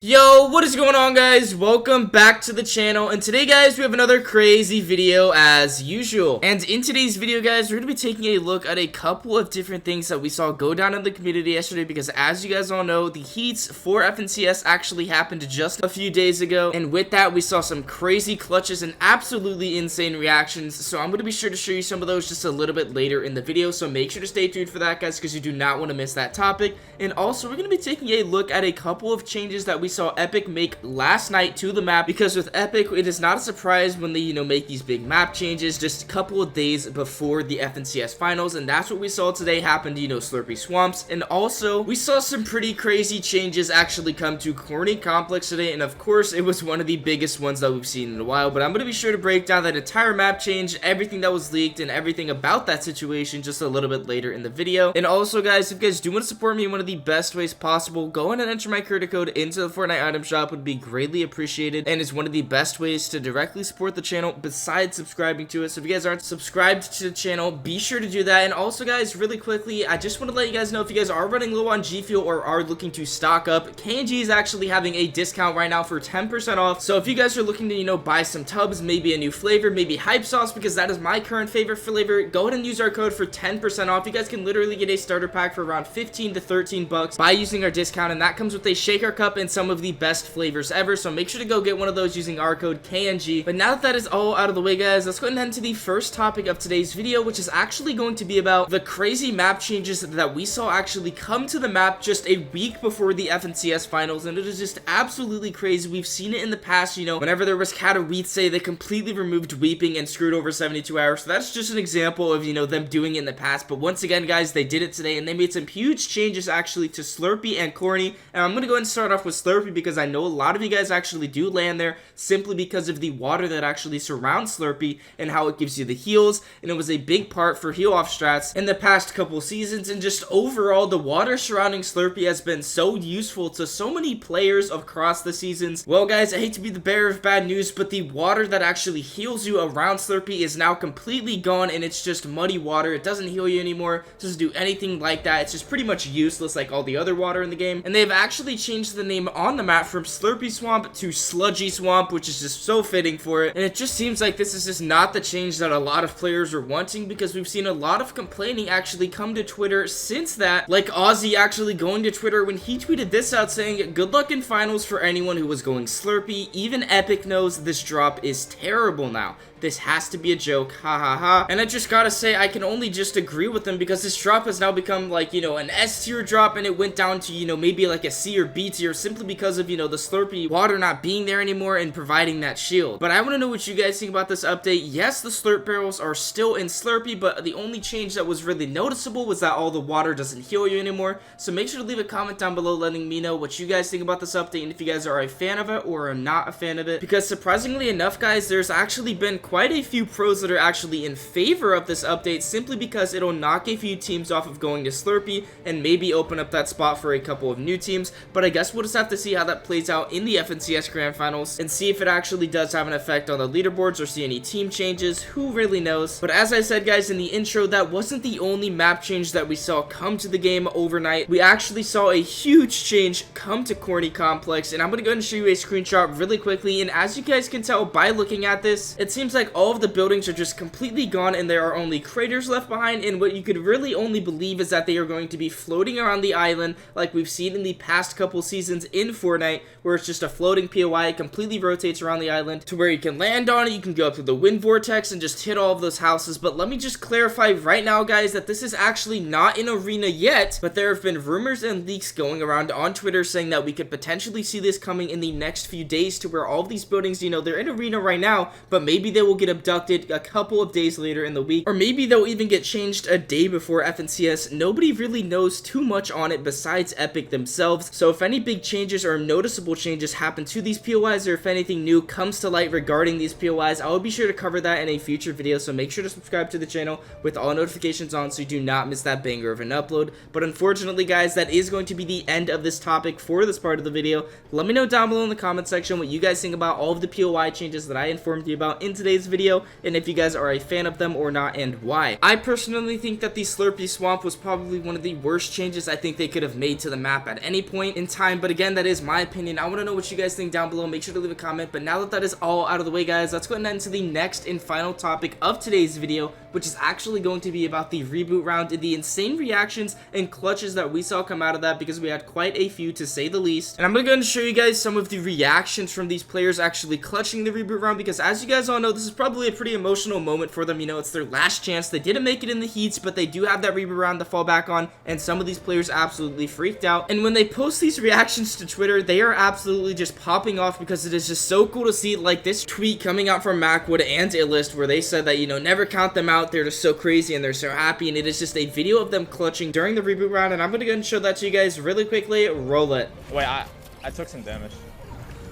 Yo, what is going on, guys? Welcome back to the channel, and today, guys, we have another crazy video as usual. And in today's video, guys, we're gonna be taking a look at a couple of different things that we saw go down in the community yesterday, because as you guys all know, the heats for FNCS actually happened just a few days ago, and with that, we saw some crazy clutches and absolutely insane reactions. So I'm gonna be sure to show you some of those just a little bit later in the video, so make sure to stay tuned for that, guys, because you do not want to miss that topic. And also, we're gonna be taking a look at a couple of changes that we saw Epic make last night to the map, because with Epic, it is not a surprise when they, make these big map changes just a couple of days before the FNCS finals, and that's what we saw today happen to, Slurpy Swamps. And also, we saw some pretty crazy changes actually come to Corny Complex today, and of course, it was one of the biggest ones that we've seen in a while, but I'm going to be sure to break down that entire map change, everything that was leaked, and everything about that situation just a little bit later in the video. And also, guys, if you guys do want to support me in one of the best ways possible, go ahead and enter my creator code into the Fortnite item shop. Would be greatly appreciated, and is one of the best ways to directly support the channel besides subscribing to it. So if you guys aren't subscribed to the channel, be sure to do that. And also, guys, really quickly, I just want to let you guys know, if you guys are running low on G Fuel or are looking to stock up, KNG is actually having a discount right now for 10% off. So if you guys are looking to buy some tubs, maybe a new flavor, maybe hype sauce, because that is my current favorite flavor, go ahead and use our code for 10% off. You guys can literally get a starter pack for around 15 to 13 bucks by using our discount, and that comes with a shaker cup and some of the best flavors ever. So make sure to go get one of those using our code KNG. But now that that is all out of the way, guys, let's go ahead and head into the first topic of today's video, which is actually going to be about the crazy map changes that we saw actually come to the map just a week before the FNCS finals. And it is just absolutely crazy. We've seen it in the past, whenever there was Katowice, they completely removed weeping and screwed over 72 hours. So that's just an example of, them doing it in the past. But once again, guys, they did it today, and they made some huge changes actually to Slurpy and Corny. And I'm going to go ahead and start off with Slurpy, because I know a lot of you guys actually do land there simply because of the water that actually surrounds Slurpy and how it gives you the heals, and it was a big part for heal off strats in the past couple seasons. And just overall, the water surrounding Slurpy has been so useful to so many players across the seasons. Well, guys, I hate to be the bearer of bad news, but the water that actually heals you around Slurpy is now completely gone, and it's just muddy water. It doesn't heal you anymore, doesn't do anything like that. It's just pretty much useless like all the other water in the game. And they've actually changed the name on the map from Slurpy Swamp to Sludgy Swamp, which is just so fitting for it. And it just seems like this is just not the change that a lot of players are wanting, because we've seen a lot of complaining actually come to Twitter since that, like Ozzy actually going to Twitter when he tweeted this out saying, "Good luck in finals for anyone who was going Slurpy. Even Epic knows this drop is terrible now. This has to be a joke, ha ha ha." And I just gotta say, I can only just agree with them, because this drop has now become like, an S tier drop, and it went down to, maybe like a C or B tier simply because of, the Slurpy water not being there anymore and providing that shield. But I want to know what you guys think about this update. Yes, the Slurp barrels are still in Slurpy, but the only change that was really noticeable was that all the water doesn't heal you anymore. So make sure to leave a comment down below letting me know what you guys think about this update, and if you guys are a fan of it or are not a fan of it. Because surprisingly enough, guys, there's actually been quite a few pros that are actually in favor of this update, simply because it'll knock a few teams off of going to Slurpy and maybe open up that spot for a couple of new teams. But I guess we'll just have to see how that plays out in the FNCS Grand Finals and see if it actually does have an effect on the leaderboards or see any team changes. Who really knows? But as I said, guys, in the intro, that wasn't the only map change that we saw come to the game overnight. We actually saw a huge change come to Corny Complex, and I'm going to go ahead and show you a screenshot really quickly. And as you guys can tell by looking at this, it seems like all of the buildings are just completely gone, and there are only craters left behind. And what you could really only believe is that they are going to be floating around the island like we've seen in the past couple seasons in Fortnite, where it's just a floating POI. It completely rotates around the island to where you can land on it. You can go up through the wind vortex and just hit all of those houses. But let me just clarify right now, guys, that this is actually not an arena yet, but there have been rumors and leaks going around on Twitter saying that we could potentially see this coming in the next few days, to where all of these buildings, they're in arena right now, but maybe they will get abducted a couple of days later in the week, or maybe they'll even get changed a day before FNCS. Nobody really knows too much on it besides Epic themselves. So if any big changes or noticeable changes happen to these POIs, or if anything new comes to light regarding these POIs, I will be sure to cover that in a future video. So make sure to subscribe to the channel with all notifications on so you do not miss that banger of an upload. But unfortunately, guys, that is going to be the end of this topic for this part of the video. Let me know down below in the comment section what you guys think about all of the POI changes that I informed you about in today's today's video, and if you guys are a fan of them or not and why. I personally think that the Slurpee Swamp was probably one of the worst changes I think they could have made to the map at any point in time, but again, that is my opinion. I want to know what you guys think down below. Make sure to leave a comment. But now that that is all out of the way, guys, let's go ahead and into the next and final topic of today's video, which is actually going to be about the reboot round and the insane reactions and clutches that we saw come out of that, because we had quite a few to say the least. And I'm going to go ahead and show you guys some of the reactions from these players actually clutching the reboot round, because as you guys all know, this is probably a pretty emotional moment for them. You know, it's their last chance. They didn't make it in the heats, but they do have that reboot round to fall back on, and some of these players absolutely freaked out. And when they post these reactions to Twitter, they are absolutely just popping off, because it is just so cool to see, like this tweet coming out from Mackwood and Illist, where they said that, you know, never count them out. They're just so crazy and they're so happy, and it is just a video of them clutching during the reboot round, and I'm gonna go and show that to you guys really quickly. Roll it. Wait, I took some damage.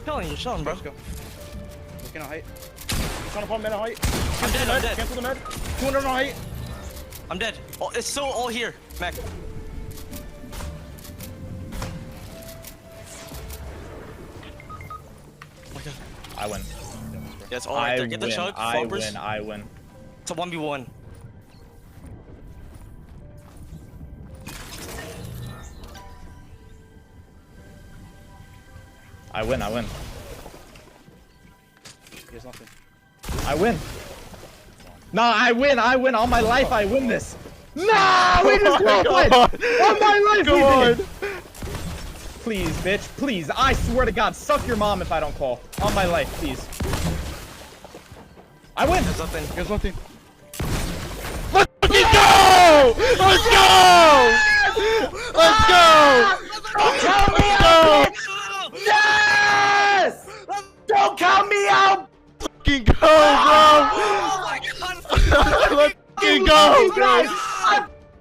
Killing you, bro. Let's go. Looking at height. He's trying to pump mid at height. I'm dead, I'm dead. Cancel the med. 200 on height. I'm dead. Oh, it's still all here, Mac. I win. Yeah, it's all right there. Get the chug. I win. It's a 1v1. I win. Here's nothing. I win. Nah, I win. All my life, I win this. Nah, we just qualified. All my life, we did. Please, bitch. Please. I swear to God, suck your mom if I don't call. On my life, please. I win. There's nothing. There's nothing. Let's go! Let's go! Let's go! Don't count me out! Yes! Don't count me out! Fucking go, bro! Oh my God! Let's fucking go, bro!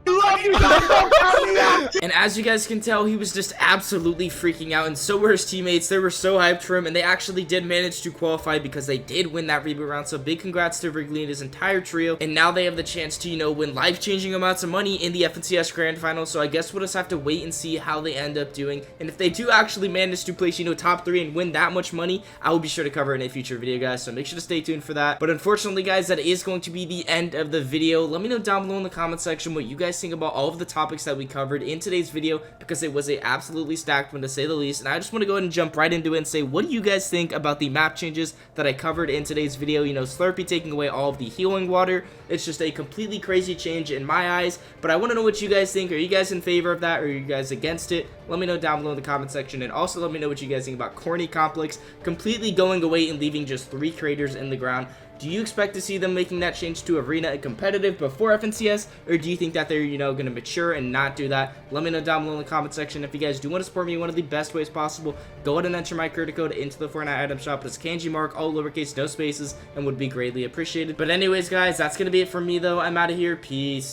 Love you guys, don't count me out! And as you guys can tell, he was just absolutely freaking out, and so were his teammates. They were so hyped for him, and they actually did manage to qualify because they did win that reboot round. So big congrats to Wrigley and his entire trio, and now they have the chance to, you know, win life-changing amounts of money in the FNCS Grand Final. So I guess we'll just have to wait and see how they end up doing, and if they do actually manage to place, you know, top 3 and win that much money, I will be sure to cover it in a future video, guys, so make sure to stay tuned for that. But unfortunately, guys, that is going to be the end of the video. Let me know down below in the comment section what you guys think about all of the topics that we covered in today's video, because it was a absolutely stacked one to say the least. And I just want to go ahead and jump right into it and say, what do you guys think about the map changes that I covered in today's video? You know, Slurpee taking away all of the healing water. It's just a completely crazy change in my eyes, but I want to know what you guys think. Are you guys in favor of that, or are you guys against it? Let me know down below in the comment section, and also let me know what you guys think about Corny Complex completely going away and leaving just 3 craters in the ground. Do you expect to see them making that change to Arena and Competitive before FNCS, or do you think that they're, you know, going to mature and not do that? Let me know down below in the comment section. If you guys do want to support me in one of the best ways possible, go ahead and enter my credit code into the Fortnite item shop. It's kngmarc, all lowercase, no spaces, and would be greatly appreciated. But anyways, guys, that's going to be it for me, though. I'm out of here. Peace.